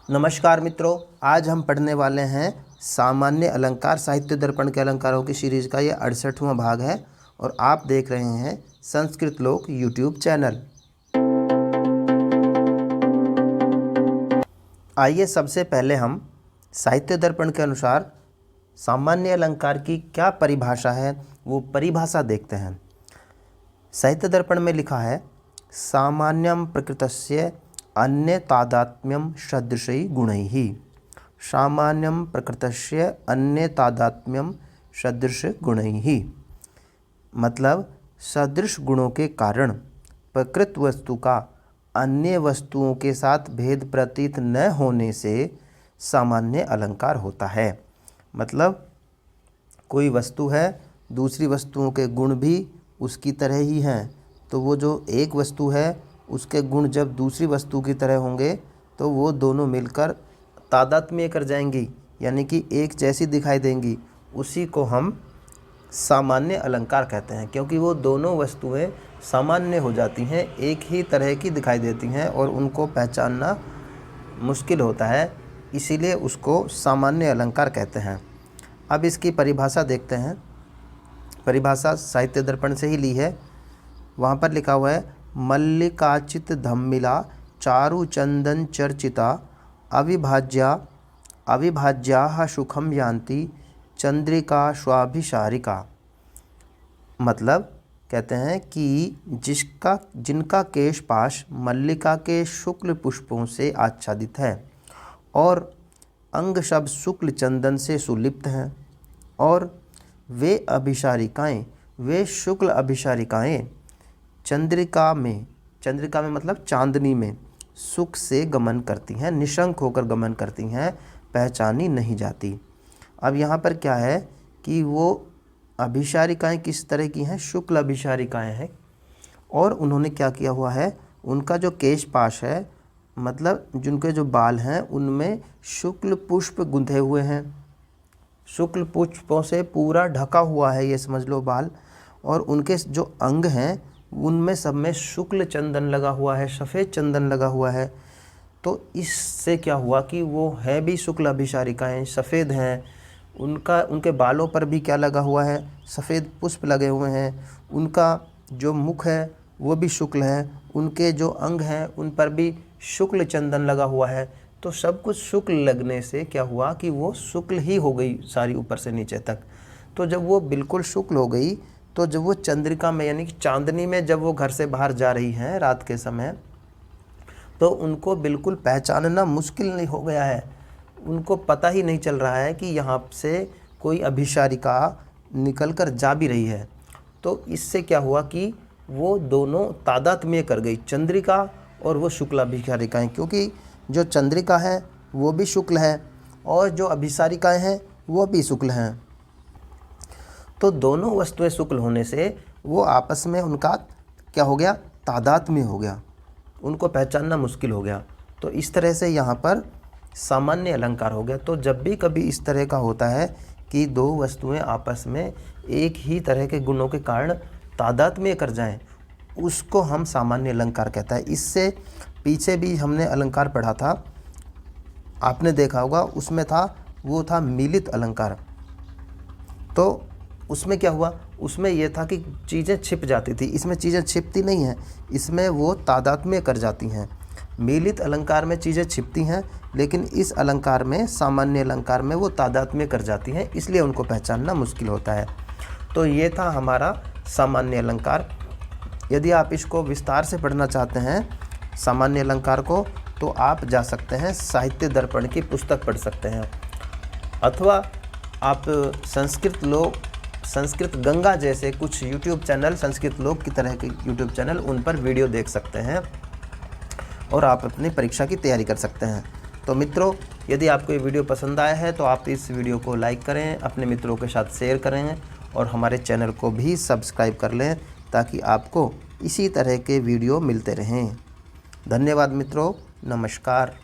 नमस्कार मित्रों, आज हम पढ़ने वाले हैं सामान्य अलंकार साहित्य दर्पण के अलंकारों की सीरीज़ का ये 68वां भाग है और आप देख रहे हैं संस्कृत लोक यूट्यूब चैनल। आइए सबसे पहले हम साहित्य दर्पण के अनुसार सामान्य अलंकार की क्या परिभाषा है वो परिभाषा देखते हैं। साहित्य दर्पण में लिखा है सामान्यम प्रकृतस्य अन्य तादात्म्यम सदृशै गुणैः। सामान्यम प्रकृतस्य अन्य तादात्म्यम सदृश गुणैः मतलब सदृश गुणों के कारण प्रकृत वस्तु का अन्य वस्तुओं के साथ भेद प्रतीत न होने से सामान्य अलंकार होता है। मतलब कोई वस्तु है, दूसरी वस्तुओं के गुण भी उसकी तरह ही हैं, तो वो जो एक वस्तु है उसके गुण जब दूसरी वस्तु की तरह होंगे तो वो दोनों मिलकर तादात्म्य कर जाएंगी, यानी कि एक जैसी दिखाई देंगी। उसी को हम सामान्य अलंकार कहते हैं, क्योंकि वो दोनों वस्तुएं सामान्य हो जाती हैं, एक ही तरह की दिखाई देती हैं और उनको पहचानना मुश्किल होता है, इसीलिए उसको सामान्य अलंकार कहते हैं। अब इसकी परिभाषा देखते हैं। परिभाषा साहित्य दर्पण से ही ली है। वहाँ पर लिखा हुआ है मल्लिकाचित धम्मिला चारु चंदन चर्चिता अविभाज्या सुखम यान्ति चंद्रिका स्वाभिसारिका। मतलब कहते हैं कि जिनका केश पाश मल्लिका के शुक्ल पुष्पों से आच्छादित है और अंग सब शुक्ल चंदन से सुलिप्त हैं, और वे शुक्ल अभिसारिकाएँ चंद्रिका में मतलब चांदनी में सुख से गमन करती हैं, निशंक होकर गमन करती हैं, पहचानी नहीं जाती। अब यहाँ पर क्या है कि वो अभिसारिकाएँ किस तरह की हैं? शुक्ल अभिसारिकाएँ हैं। और उन्होंने क्या किया हुआ है, उनका जो केश पाश है, मतलब जिनके जो बाल हैं उनमें शुक्ल पुष्प गुंथे हुए हैं, शुक्ल पुष्पों से पूरा ढका हुआ है ये समझ लो बाल। और उनके जो अंग हैं उनमें सब में शुक्ल चंदन लगा हुआ है, सफ़ेद चंदन लगा हुआ है। तो इससे क्या हुआ कि वो है भी शुक्ल अभिसारिकाएँ, सफ़ेद हैं। उनके बालों पर भी क्या लगा हुआ है? सफ़ेद पुष्प लगे हुए हैं। उनका जो मुख है वो भी शुक्ल है, उनके जो अंग हैं उन पर भी शुक्ल चंदन लगा हुआ है। तो सब कुछ शुक्ल लगने से क्या हुआ कि वो शुक्ल ही हो गई सारी, ऊपर से नीचे तक। तो जब वो बिल्कुल शुक्ल हो गई तो जब वो चंद्रिका में यानी कि चांदनी में जब वो घर से बाहर जा रही हैं रात के समय, तो उनको बिल्कुल पहचानना मुश्किल नहीं हो गया है। उनको पता ही नहीं चल रहा है कि यहाँ से कोई अभिसारिका निकल कर जा भी रही है। तो इससे क्या हुआ कि वो दोनों तादात्म्य कर गई, चंद्रिका और वो शुक्ल अभिसारिकाएँ, क्योंकि जो चंद्रिका है वो भी शुक्ल है और जो अभिसारिकाएँ हैं वो भी शुक्ल हैं। तो दोनों वस्तुएं शुक्ल होने से वो आपस में उनका क्या हो गया? तादात्म्य हो गया, उनको पहचानना मुश्किल हो गया। तो इस तरह से यहाँ पर सामान्य अलंकार हो गया। तो जब भी कभी इस तरह का होता है कि दो वस्तुएं आपस में एक ही तरह के गुणों के कारण तादात्म्य कर जाएं, उसको हम सामान्य अलंकार कहता है। इससे पीछे भी हमने अलंकार पढ़ा था, आपने देखा होगा, उसमें वो था मिलित अलंकार। तो उसमें क्या हुआ? उसमें यह था कि चीज़ें छिप जाती थी, इसमें चीज़ें छिपती नहीं हैं, इसमें वो तादात्म्य कर जाती हैं। मिलित अलंकार में चीज़ें छिपती हैं, लेकिन इस अलंकार में, सामान्य अलंकार में, वो तादात्म्य कर जाती हैं, इसलिए उनको पहचानना मुश्किल होता है। तो ये था हमारा सामान्य अलंकार। यदि आप इसको विस्तार से पढ़ना चाहते हैं सामान्य अलंकार को, तो आप जा सकते हैं साहित्य दर्पण की पुस्तक पढ़ सकते हैं, अथवा आप संस्कृत गंगा जैसे कुछ यूट्यूब चैनल, संस्कृत लोक की तरह के यूट्यूब चैनल, उन पर वीडियो देख सकते हैं और आप अपनी परीक्षा की तैयारी कर सकते हैं। तो मित्रों, यदि आपको ये वीडियो पसंद आया है तो आप इस वीडियो को लाइक करें, अपने मित्रों के साथ शेयर करें और हमारे चैनल को भी सब्सक्राइब कर लें, ताकि आपको इसी तरह के वीडियो मिलते रहें। धन्यवाद मित्रों, नमस्कार।